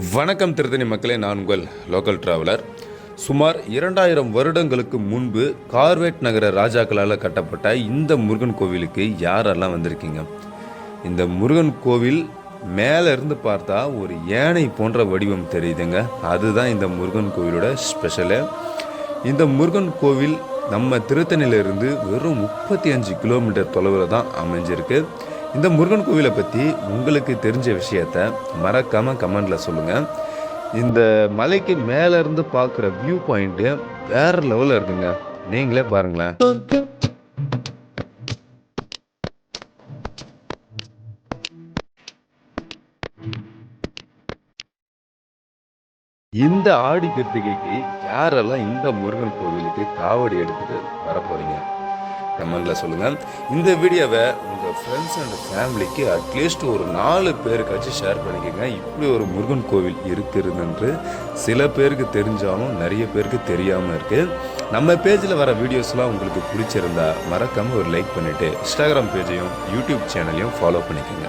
வணக்கம் திருத்தணி மக்களே, நான் உங்கள் லோக்கல் டிராவலர். சுமார் 2000 வருடங்களுக்கு முன்பு கார்வேட் நகர ராஜாக்களால் கட்டப்பட்ட இந்த முருகன் கோவிலுக்கு யாரெல்லாம் வந்திருக்கீங்க? இந்த முருகன் கோவில் மேலே இருந்து பார்த்தா ஒரு யானை போன்ற வடிவம் தெரியுதுங்க. அதுதான் இந்த முருகன் கோவிலோட ஸ்பெஷலு. இந்த முருகன் கோவில் நம்ம திருத்தணியிலிருந்து வெறும் 35 கிலோமீட்டர் தொலைவில் தான் அமைஞ்சிருக்கு. இந்த முருகன் கோவிலை பற்றி உங்களுக்கு தெரிஞ்ச விஷயத்த மறக்காமல் கமெண்டில் சொல்லுங்கள். இந்த மலைக்கு மேலேருந்து பார்க்குற வியூ பாயிண்ட்டு வேறு லெவலில் இருக்குங்க. நீங்களே பாருங்களேன். இந்த ஆடி கிருத்திகைக்கு யாரெல்லாம் இந்த முருகன் கோவிலுக்கு காவடி எடுத்துகிட்டு வர போகிறீங்க? கமெண்டில் சொல்லுங்கள். இந்த வீடியோவை உங்கள் ஃப்ரெண்ட்ஸ் அண்ட் ஃபேமிலிக்கு அட்லீஸ்ட் ஒரு 4 பேருக்காச்சும் ஷேர் பண்ணிக்கோங்க. இப்படி ஒரு முருகன் கோவில் இருக்கிறதுன்று சில பேருக்கு தெரிஞ்சாலும் நிறைய பேருக்கு தெரியாமல் இருக்குது. நம்ம பேஜில் வர வீடியோஸ்லாம் உங்களுக்கு பிடிச்சிருந்தா மறக்காமல் ஒரு லைக் பண்ணிவிட்டு இன்ஸ்டாகிராம் பேஜையும் யூடியூப் சேனலையும் ஃபாலோ பண்ணிக்கோங்க.